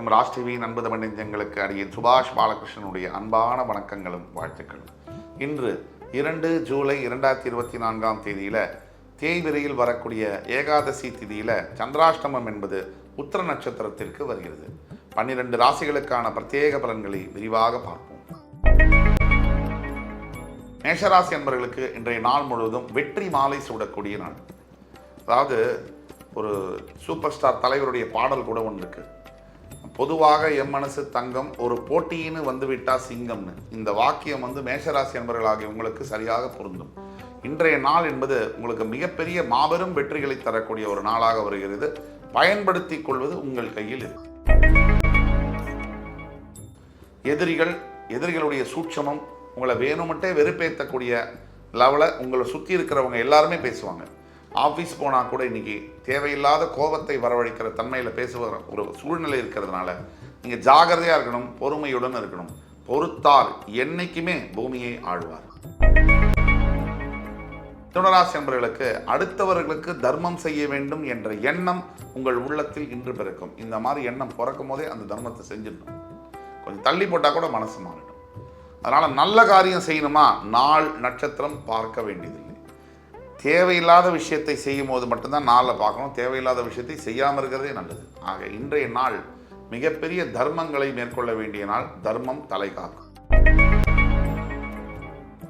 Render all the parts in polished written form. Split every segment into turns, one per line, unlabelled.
மற்றும் ராஜ் டிவி அன்பு தமிழ் நெஞ்சங்களுக்கு அடியேன் சுபாஷ் பாலகிருஷ்ணனுடைய அன்பான வணக்கங்களும் வாழ்த்துக்களும். இன்று 2 ஜூலை 2024 தேதியில் தேய்பிரையில் வரக்கூடிய ஏகாதசி திதியில் சந்திராஷ்டமம் என்பது உத்திர நட்சத்திரத்திற்கு வருகிறது. 12 ராசிகளுக்கான பிரத்யேக பலன்களை விரிவாக பார்ப்போம். மேஷராசி என்பவர்களுக்கு இன்றைய நாள் முழுவதும் வெற்றி மாலை சூடக்கூடிய நாள். அதாவது ஒரு சூப்பர் ஸ்டார் தலைவருடைய பாடல் கூட ஒன்று இருக்கு. பொதுவாக எம் மனசு தங்கம், ஒரு போட்டின்னு வந்துவிட்டா சிங்கம்னு. இந்த வாக்கியம் மேஷராசி என்பவர்களாகிய உங்களுக்கு சரியாக பொருந்தும். இன்றைய நாள் என்பது உங்களுக்கு மிகப்பெரிய மாபெரும் வெற்றிகளை தரக்கூடிய ஒரு நாளாக வருகிறது. பயன்படுத்திக் கொள்வது உங்கள் கையில் இருக்கு. எதிரிகளுடைய சூட்சமம் உங்களை வேணுமட்டே வெறுப்பேற்றக்கூடிய லெவலில் உங்களை சுற்றி இருக்கிறவங்க எல்லாருமே பேசுவாங்க. ஆஃபீஸ் போனால் கூட இன்றைக்கி தேவையில்லாத கோபத்தை வரவழைக்கிற தன்மையில் பேசுகிற ஒரு சூழ்நிலை இருக்கிறதுனால நீங்கள் ஜாகிரதையாக இருக்கணும், பொறுமையுடன் இருக்கணும். பொறுத்தார் என்னைக்குமே பூமியை ஆழ்வார். மிதுனராசி என்பவர்களுக்கு அடுத்தவர்களுக்கு தர்மம் செய்ய வேண்டும் என்ற எண்ணம் உங்கள் உள்ளத்தில் இன்று பிறக்கும். இந்த மாதிரி எண்ணம் பிறக்கும் போதே அந்த தர்மத்தை செஞ்சிடணும். கொஞ்சம் தள்ளி போட்டால் கூட மனசு மாறிடும். அதனால் நல்ல காரியம் செய்யணுமா, நாள் நட்சத்திரம் பார்க்க வேண்டியதில்லை. தேவையில்லாத விஷயத்தை செய்யும் போது மட்டும்தான் நாளில் பார்க்கணும். தேவையில்லாத விஷயத்தை செய்யாமல் இருக்கிறதே நல்லது. ஆக இன்றைய நாள் மிகப்பெரிய தர்மங்களை மேற்கொள்ள வேண்டிய நாள். தர்மம் தலை காக்கும்.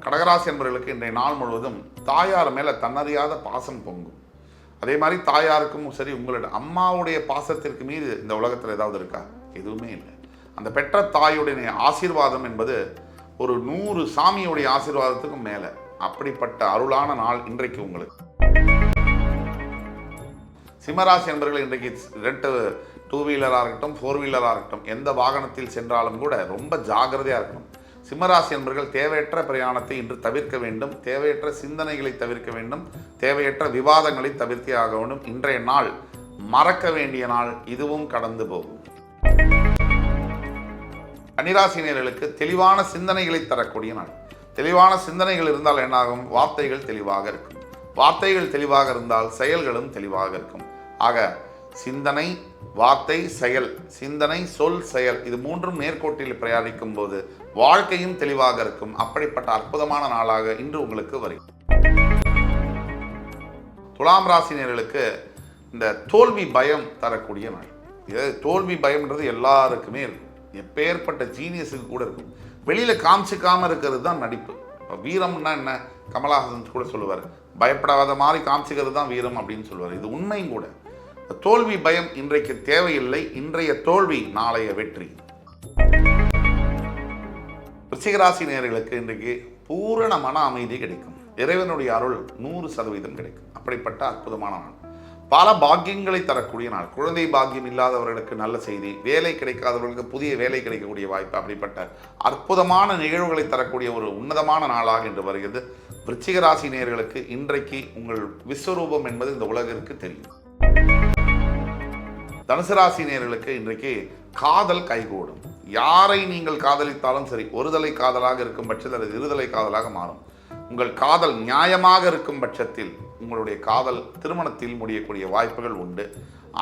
கடகராசி என்பவர்களுக்கு இன்றைய நாள் முழுவதும் தாயார் மேலே தன்னறியாத பாசம் பொங்கும். அதே மாதிரி தாயாருக்கும் சரி, உங்களோட அம்மாவுடைய பாசத்திற்கு மீது இந்த உலகத்தில் ஏதாவது இருக்கா? எதுவுமே இல்லை. அந்த பெற்ற தாயுடைய ஆசீர்வாதம் என்பது ஒரு 100 சாமியுடைய ஆசீர்வாதத்துக்கும் மேலே. அப்படிப்பட்ட அருளான நாள் இன்றைக்கு உங்களுக்கு. சிம்மராசி என்பவர்கள் இன்றைக்கு 2 வீலராக இருக்கட்டும், 4 வீலராக இருக்கட்டும், எந்த வாகனத்தில் சென்றாலும் கூட ரொம்ப ஜாகிரதையாக இருக்கணும். சிம்மராசி என்பவர்கள் தேவையற்ற பிரயாணத்தை இன்று தவிர்க்க வேண்டும். தேவையற்ற சிந்தனைகளை தவிர்க்க வேண்டும். தேவையற்ற விவாதங்களை தவிர்த்தே ஆக வேண்டும். இன்றைய நாள் மறக்க வேண்டிய நாள். இதுவும் கடந்து போகும். கன்னிராசினியர்களுக்கு தெளிவான சிந்தனைகளை தரக்கூடிய நாள். தெளிவான சிந்தனைகள் இருந்தால் என்னாகும்? வார்த்தைகள் தெளிவாக இருக்கும். வார்த்தைகள் தெளிவாக இருந்தால் செயல்களும் தெளிவாக இருக்கும். ஆக சிந்தனை, வார்த்தை, செயல், சிந்தனை, சொல், செயல், இது 3ம் நேர்கோட்டில் பிரயாணிக்கும் போது வாழ்க்கையும் தெளிவாக இருக்கும். அப்படிப்பட்ட அற்புதமான நாளாக இன்று உங்களுக்கு வரும். துலாம் ராசினியர்களுக்கு இந்த தோல்வி பயம் தரக்கூடிய நாள். இது தோல்வி பயம்ன்றது எல்லாருக்குமே இருக்கும். எப்பேற்பட்ட ஜீனியஸுக்கு கூட இருக்கும். வெளியில் காமிச்சிக்காமல் இருக்கிறது தான் நடிப்பு. இப்போ வீரம்னா என்ன? கமலஹாசன் கூட சொல்லுவார், பயப்படாத மாதிரி காமிச்சிக்கிறது தான் வீரம் அப்படின்னு சொல்லுவார். இது உண்மையும் கூட. தோல்வி பயம் இன்றைக்கு தேவையில்லை. இன்றைய தோல்வி நாளைய வெற்றி. விருச்சிகராசி நேயர்களுக்கு இன்றைக்கு பூரண மன அமைதி கிடைக்கும். இறைவனுடைய அருள் 100% கிடைக்கும். அப்படிப்பட்ட அற்புதமான நாள். பல பாக்கியங்களை தரக்கூடிய நாள். குழந்தை பாக்கியம் இல்லாதவர்களுக்கு நல்ல செய்தி, வேலை கிடைக்காதவர்களுக்கு புதிய வேலை கிடைக்கக்கூடிய வாய்ப்பு. அப்படிப்பட்ட அற்புதமான நிகழ்வுகளை தரக்கூடிய ஒரு உன்னதமான நாளாக இன்று வருகிறது. விருச்சிக ராசி நேயர்களுக்கு இன்றைக்கு உங்கள் விஸ்வரூபம் என்பது இந்த உலகிற்கு தெரியும். தனுசு ராசி நேயர்களுக்கு இன்றைக்கு காதல் கைகூடும். யாரை நீங்கள் காதலித்தாலும் சரி, ஒருதலை காதலாக இருக்கும் பட்சத்தில் அது இருதலை காதலாக மாறும். உங்கள் காதல் நியாயமாக இருக்கும் பட்சத்தில் உங்களுடைய காதல் திருமணத்தில் முடியக்கூடிய வாய்ப்புகள் உண்டு.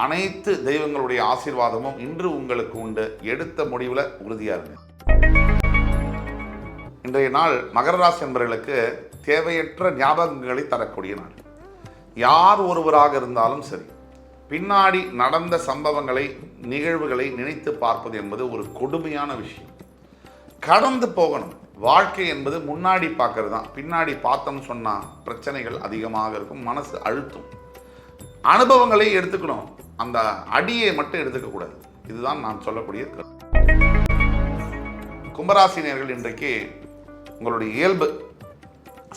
அனைத்து தெய்வங்களுடைய ஆசீர்வாதமும் இன்று உங்களுக்கு உண்டு. எடுத்த முடிவில் உறுதியாக இருங்க. இன்றைய நாள் மகர ராசி என்பவர்களுக்கு தேவையற்ற ஞாபகங்களை தரக்கூடிய நாள். யார் ஒருவராக இருந்தாலும் சரி, பின்னாடி நடந்த சம்பவங்களை, நிகழ்வுகளை நினைத்து பார்ப்பது என்பது ஒரு கொடுமையான விஷயம். கடந்து போகணும். வாழ்க்கை என்பது முன்னாடி பார்க்கறது தான். பின்னாடி பார்த்தோம்னு சொன்னால் பிரச்சனைகள் அதிகமாக இருக்கும். மனசு அழுத்தும். அனுபவங்களை எடுத்துக்கணும், அந்த அடியை மட்டும் எடுத்துக்கக்கூடாது. இதுதான் நான் சொல்லக்கூடிய கருத்து. கும்பராசினியர்கள் இன்றைக்கு உங்களுடைய இயல்பு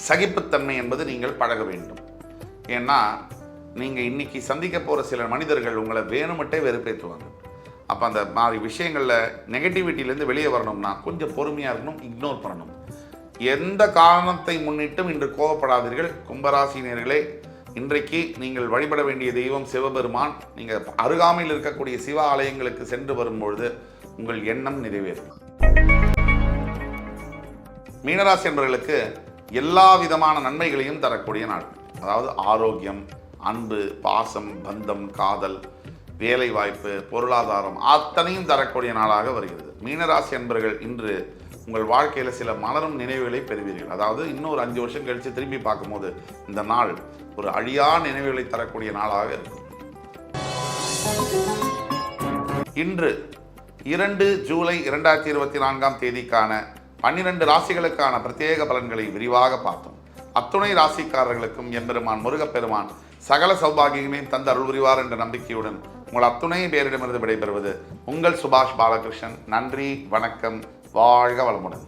சகிப்புத்தன்மை என்பது நீங்கள் பழக வேண்டும். ஏன்னா நீங்கள் இன்னைக்கு சந்திக்க போகிற சில மனிதர்கள் உங்களை வேணுமட்டே வெறுப்பேற்றுவாங்க. அப்போ அந்த மாதிரி விஷயங்களில் நெகட்டிவிட்டியிலேருந்து வெளியே வரணும்னா கொஞ்சம் பொறுமையாக இருக்கணும், இக்னோர் பண்ணணும். எந்த காரணத்தை முன்னிட்டும் இன்று கோபப்படாதீர்கள். கும்பராசினியர்களே, இன்றைக்கு நீங்கள் வழிபட வேண்டிய தெய்வம் சிவபெருமான். நீங்கள் அருகாமையில் இருக்கக்கூடிய சிவ ஆலயங்களுக்கு சென்று வரும்பொழுது உங்கள் எண்ணம் நிறைவேறும். மீனராசி என்பவர்களுக்கு எல்லா விதமான நன்மைகளையும் தரக்கூடிய நாள். அதாவது ஆரோக்கியம், அன்பு, பாசம், பந்தம், காதல், வேலை வாய்ப்பு, பொருளாதாரம் அத்தனையும் தரக்கூடிய நாளாக வருகிறது. மீனராசி அன்பர்கள் இன்று உங்கள் வாழ்க்கையில் சில மலரும் நினைவுகளை பெறுவீர்கள். அதாவது இன்னொரு 5 வருஷம் கழித்து திரும்பி பார்க்கும்போது இந்த நாள் ஒரு அழியா நினைவுகளை தரக்கூடிய நாளாக இருக்கும். இன்று 2 ஜூலை 2024 தேதிக்கான 12 ராசிகளுக்கான பிரத்யேக பலன்களை விரிவாக பார்த்தோம். அத்துணை ராசிக்காரர்களுக்கும் எம்பெருமான் முருகப்பெருமான் சகல சௌபாகியங்களையும் தந்து அருள் புரிவார் என்ற நம்பிக்கையுடன் உங்கள் அத்துணை பேரிடமிருந்து விடைபெறுவது உங்கள் சுபாஷ் பாலகிருஷ்ணன். நன்றி, வணக்கம், வாழ்க வளமுடன்.